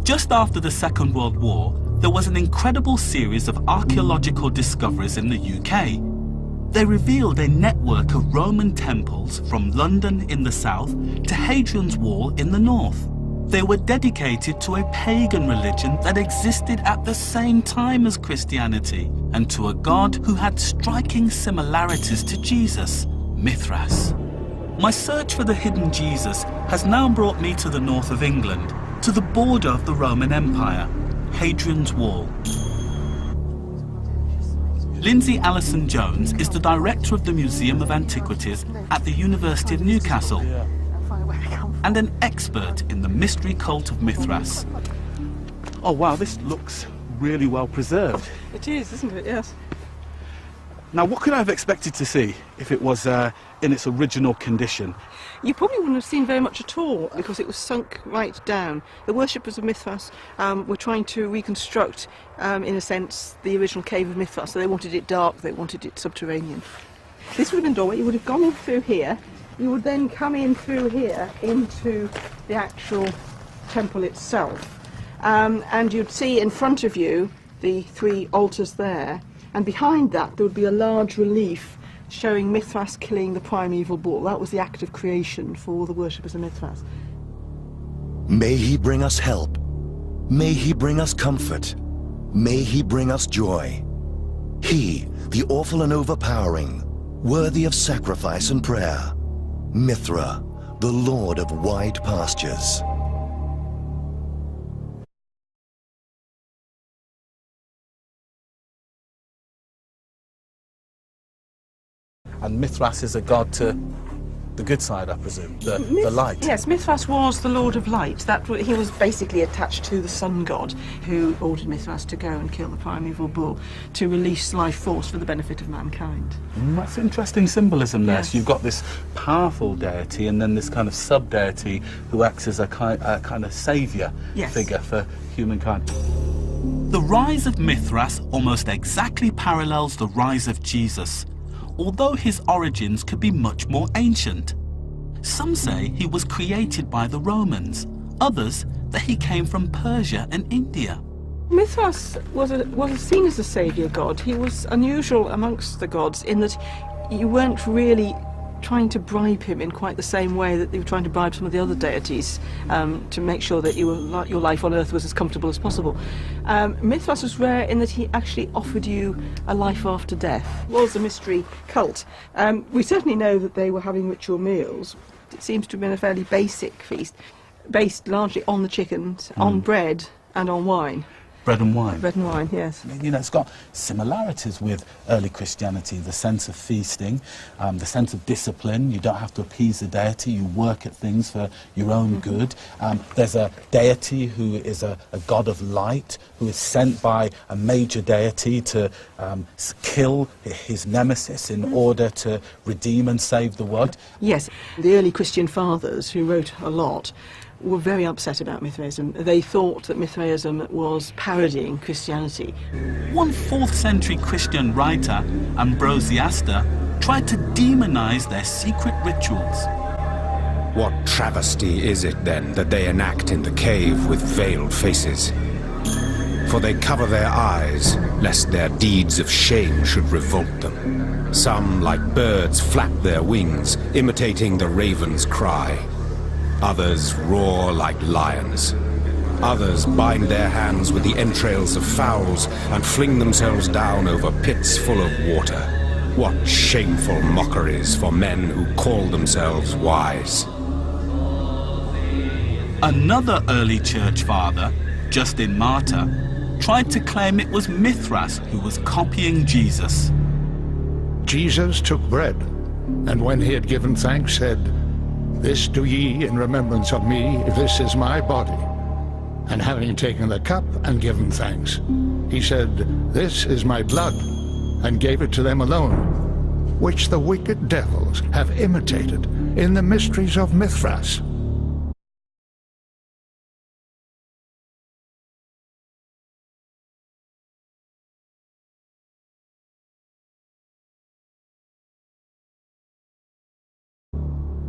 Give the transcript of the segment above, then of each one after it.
Just after the Second World War, there was an incredible series of archaeological discoveries in the UK. They revealed a network of Roman temples from London in the south to Hadrian's Wall in the north. They were dedicated to a pagan religion that existed at the same time as Christianity and to a god who had striking similarities to Jesus, Mithras. My search for the hidden Jesus has now brought me to the north of England, to the border of the Roman Empire, Hadrian's Wall. Lindsay Allison-Jones is the director of the Museum of Antiquities at the University of Newcastle and an expert in the mystery cult of Mithras. Oh wow, this looks really well preserved. It is, isn't it? Yes. Now, what could I have expected to see if it was in its original condition? You probably wouldn't have seen very much at all because it was sunk right down. The worshippers of Mithras were trying to reconstruct, in a sense, the original cave of Mithras. So they wanted it dark, they wanted it subterranean. This would have been a doorway. You would have gone in through here. You would then come in through here into the actual temple itself. And you'd see in front of you the 3 altars there. And behind that there would be a large relief showing Mithras killing the primeval bull. That was the act of creation for the worshippers of Mithras. May he bring us help. May he bring us comfort. May he bring us joy. He, the awful and overpowering, worthy of sacrifice and prayer. Mithra, the Lord of wide pastures. And Mithras is a god to the good side, I presume, the light. Yes, Mithras was the Lord of Light. He was basically attached to the sun god who ordered Mithras to go and kill the primeval bull to release life force for the benefit of mankind. That's interesting symbolism there. Yes. So you've got this powerful deity and then this kind of sub-deity who acts as a kind of saviour figure for humankind. The rise of Mithras almost exactly parallels the rise of Jesus, although his origins could be much more ancient. Some say he was created by the Romans, others that he came from Persia and India. Mithras was seen as a saviour god. He was unusual amongst the gods in that you weren't really trying to bribe him in quite the same way that they were trying to bribe some of the other deities to make sure that your life on earth was as comfortable as possible. Mithras was rare in that he actually offered you a life after death. It was a mystery cult. We certainly know that they were having ritual meals. It seems to have been a fairly basic feast, based largely on the chickens, on bread and on wine. Bread and wine. Bread and wine, yes. You know, it's got similarities with early Christianity, the sense of feasting, the sense of discipline. You don't have to appease the deity, you work at things for your own good. There's a deity who is a god of light, who is sent by a major deity to kill his nemesis in order to redeem and save the world. Yes, the early Christian fathers, who wrote a lot, were very upset about Mithraism. They thought that Mithraism was parodying Christianity. One 4th century Christian writer, Ambrosiaster, tried to demonize their secret rituals. What travesty is it then that they enact in the cave with veiled faces? For they cover their eyes, lest their deeds of shame should revolt them. Some, like birds, flap their wings, imitating the raven's cry. Others roar like lions. Others bind their hands with the entrails of fowls and fling themselves down over pits full of water. What shameful mockeries for men who call themselves wise. Another early church father, Justin Martyr, tried to claim it was Mithras who was copying Jesus. Jesus took bread, and when he had given thanks said, "This do ye in remembrance of me, this is my body." And having taken the cup and given thanks, he said, "This is my blood," and gave it to them alone, which the wicked devils have imitated in the mysteries of Mithras.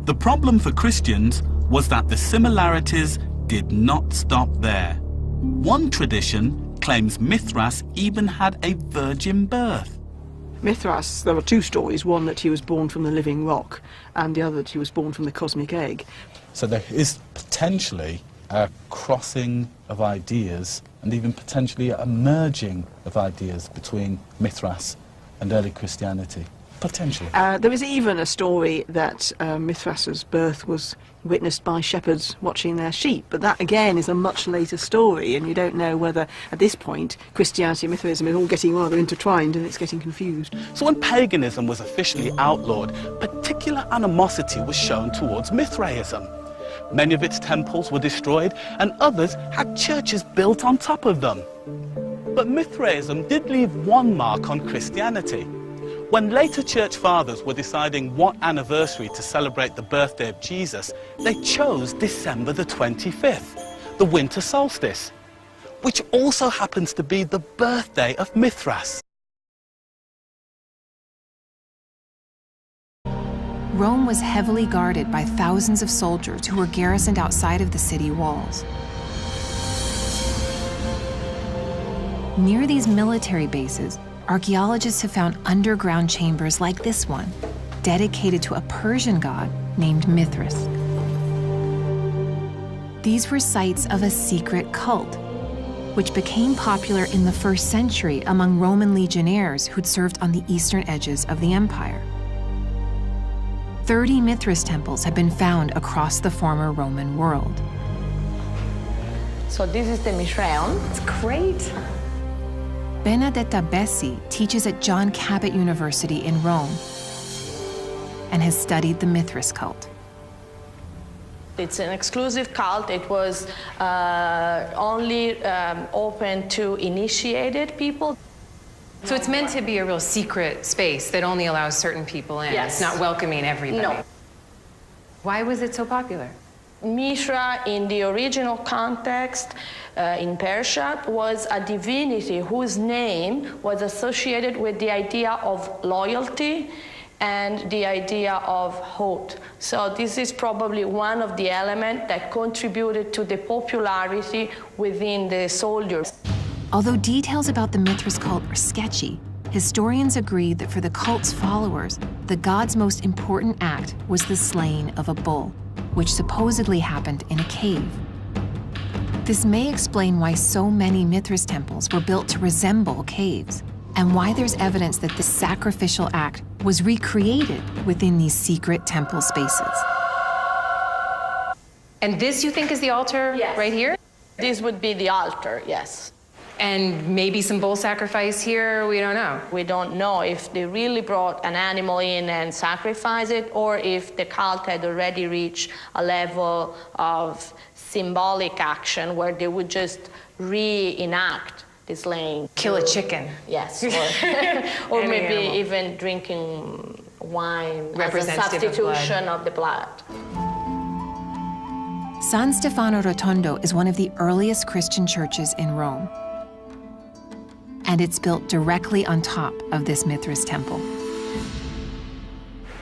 The problem for Christians was that the similarities did not stop there. One tradition claims Mithras even had a virgin birth. Mithras, there are two stories, one that he was born from the living rock and the other that he was born from the cosmic egg. So there is potentially a crossing of ideas and even potentially a merging of ideas between Mithras and early Christianity. Potentially. There is even a story that Mithras's birth was witnessed by shepherds watching their sheep, but that again is a much later story, and you don't know whether at this point Christianity and Mithraism is all getting rather intertwined and it's getting confused. So when paganism was officially outlawed, particular animosity was shown towards Mithraism. Many of its temples were destroyed and others had churches built on top of them. But Mithraism did leave one mark on Christianity. When later church fathers were deciding what anniversary to celebrate the birthday of Jesus, they chose December the 25th, the winter solstice, which also happens to be the birthday of Mithras. Rome was heavily guarded by thousands of soldiers who were garrisoned outside of the city walls. Near these military bases, archaeologists have found underground chambers like this one, dedicated to a Persian god named Mithras. These were sites of a secret cult, which became popular in the 1st century among Roman legionnaires who'd served on the eastern edges of the empire. 30 Mithras temples have been found across the former Roman world. So this is the Mithraeum. It's great. Benedetta Bessi teaches at John Cabot University in Rome and has studied the Mithras cult. It's an exclusive cult. It was only open to initiated people. So it's meant to be a real secret space that only allows certain people in. Yes. It's not welcoming everybody. No. Why was it so popular? Mithra, in the original context, in Persia, was a divinity whose name was associated with the idea of loyalty and the idea of hope. So this is probably one of the elements that contributed to the popularity within the soldiers. Although details about the Mithras cult are sketchy, historians agree that for the cult's followers, the god's most important act was the slaying of a bull, which supposedly happened in a cave. This may explain why so many Mithras temples were built to resemble caves, and why there's evidence that this sacrificial act was recreated within these secret temple spaces. And this, you think, is the altar right here? This would be the altar, yes. And maybe some bull sacrifice here, we don't know. We don't know if they really brought an animal in and sacrificed it, or if the cult had already reached a level of symbolic action where they would just reenact the slaying. Kill a chicken. Yes, or maybe even drinking wine as a substitution of the blood. San Stefano Rotondo is one of the earliest Christian churches in Rome. And it's built directly on top of this Mithras temple.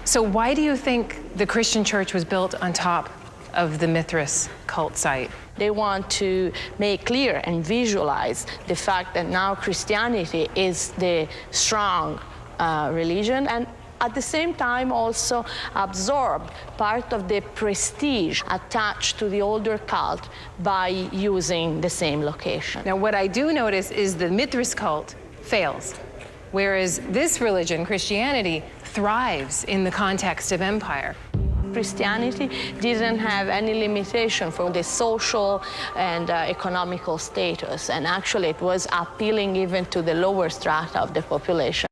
So why do you think the Christian church was built on top of the Mithras cult site? They want to make clear and visualize the fact that now Christianity is the strong religion, and at the same time also absorb part of the prestige attached to the older cult by using the same location. Now, what I do notice is the Mithras cult fails, whereas this religion, Christianity, thrives in the context of empire. Christianity didn't have any limitation for the social and economical status, and actually it was appealing even to the lower strata of the population.